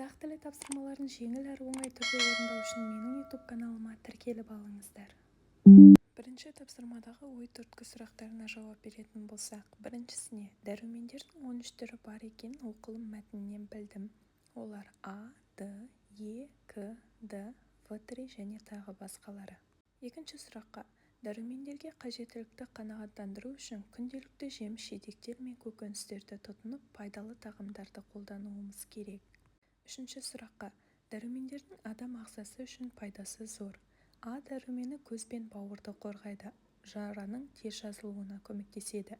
Қазақ тілі тапсырмаларын жеңіл әрі оңай түрде орындау үшін менің YouTube каналыма тіркеліп алыңыздар. Бірінші тапсырмадағы ой түрткі сұрақтарына жауап беретін болсақ, біріншісіне дәрумендердің 13 түрі бар екенін оқылым мәтінінен білдім. Олар А, Д, Е, К, Д, В3 және тағы басқалары. Екінші сұраққа дәрумендерге қажеттілікті қанағаттандыру үшін күнделікті жеміс-жидектер мен көкөністерді тұтынып пайдалы тағамдарды қолдануымыз керек. Үшінші сұраққа дәрумендердің адам ағзасы үшін пайдасы зор. А дәрумені көз бен бауырды қорғайды, жараның тез жазылуына көмектеседі.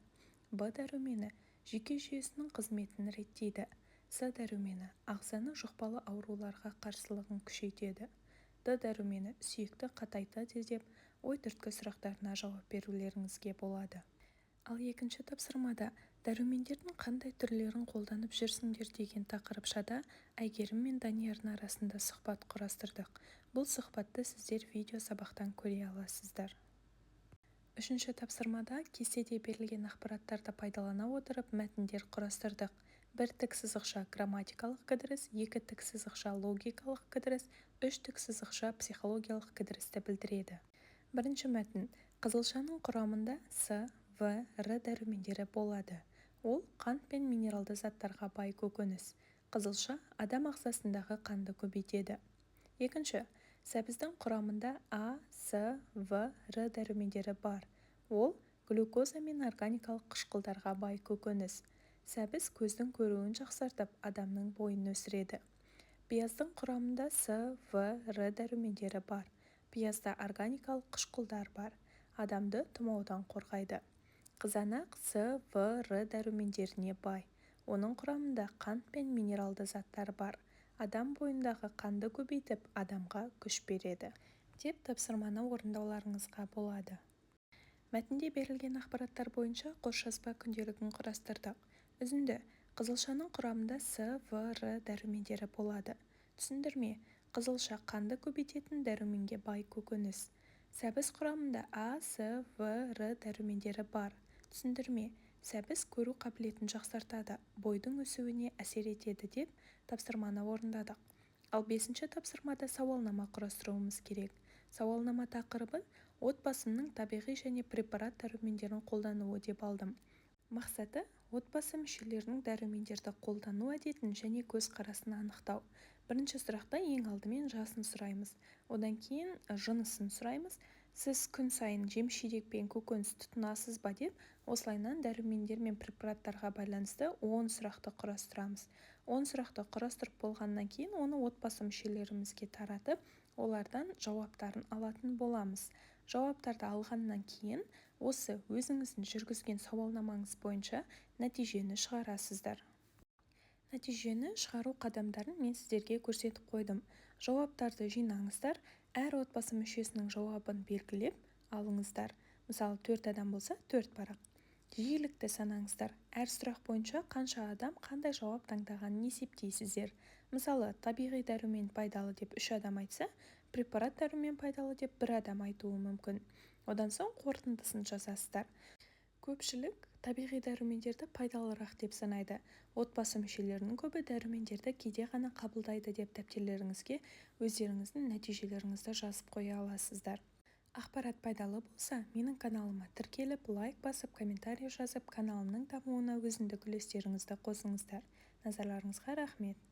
Б дәрумені жүйке жүйесінің қызметін реттейді. С дәрумені ағзаның жұқпалы ауруларға қарсылығын күшейтеді. Д дәрумені сүйекті қатайтады деп ой түрткі сұрақтарына жауап берулеріңізге болады. Ал екінші тапсырмада дәрумендердің қандай түрлерін қолданып жүрсіңдер деген тақырыпшада Әйгерім мен Даниярдың арасында сұхбат құрастырдық. Бұл сұхбатты сіздер видео сабақтан көре аласыздар. Үшінші тапсырмада кестеде берілген ақпараттарды пайдалана отырып мәтіндер құрастырдық. 1 тік сызықша грамматикалық кідіріс, 2 тік сызықша логикалық кідіріс, 3 тік сызықша психологиялық кідірісті білдіреді. Бірінші мәтін. Қызылшаның құрамында С, В, Р дәрумендері болады. Ол қант пен минералды заттарға бай көкөніс. Қызылша адам ағзасындағы қанды көбейтеді. Екінші. Сәбіздің құрамында А, С, В, Р дәрумендері бар. Ол глюкоза мен органикалық қышқылдарға бай көкөніс. Сәбіз көздің көруін жақсартып, адамның бойын өсіреді. Пияздың құрамында С, В, Р дәрумендері бар. Пиязда органикалық қышқылдар бар. Адамды тұмаудан қорғайды. Қызанақ С, В, Р дәрумендеріне бай. Оның құрамында қант пен минералды заттар бар. Адам бойындағы қанды көбейтіп, адамға күш береді. Деп тапсырманы орындауларыңызға болады. Мәтінде берілген ақпараттар бойынша қосжазба күнделігін құрастырдық. Үзінді. Қызылшаның құрамында С, В, Р дәрумендері болады. Түсіндірме. Қызылша қанды көбейтетін дәруменге бай көкөніс. Сәбіз құрамында А, С, В, Р дәрумендері бар. Түсіндірме. Сәбіз көру қабілетін жақсартады, бойдың өсуіне әсер етеді деп тапсырманы орындадық. Ал 5-ші тапсырмада сауалнама құрастыруымыз керек. Сауалнама тақырыбын отбасының табиғи және препарат дәрумендерін қолдануы деп алдым. Мақсаты отбасы мүшелерінің дәрумендерді қолдану әдетін және көзқарасын анықтау. Бірінші сұрақта ең алдымен жасын сұраймыз. Одан кейін жынысын сұраймыз. Сіз күн сайын жеміс-жидек пен көкөніс тұтынасыз ба деп, осылайынан дәрумендер мен препараттарға байланысты 10 сұрақты құрастырамыз. 10 сұрақты құрастырып болғаннан кейін оны отбасы мүшелерімізге таратып, олардан жауаптарын алатын боламыз. Жауаптарды алғаннан кейін осы өзіңіздің жүргізген сауалнамаңыз бойынша нәтижені шығарасыздар. Нәтижені шығару қадамдарын мен сіздерге көрсетіп қойдым. Жауаптарды жинаңыздар, әр отбасы мүшесінің жауабын белгілеп алыңыздар. Мысалы 4 адам болса 4 парақ. Жиілікті санаңыздар. Әр сұрақ бойынша қанша адам қандай жауап таңдағанын есептейсіздер. Мысалы, табиғи дәрумен пайдалы деп 3 адам айтса, препарат дәрумен пайдалы деп 1 адам айтуы мүмкін. Одан соң қорытындысын жазасыздар. Көпшілік табиғи дәрумендерді пайдалырақ деп санайды. Отбасы мүшелерінің көбі дәрумендерді кейде ғана қабылдайды деп дәптерлеріңізге өздеріңіздің нәтижелеріңізді жазып қоя аласыздар. Ақпарат пайдалы болса, менің каналыма тіркеліп, лайк басып, комментарий жазып, каналымның дамуына өзіндік үлестеріңізді қосыңыздар. Назарларыңызға рахмет.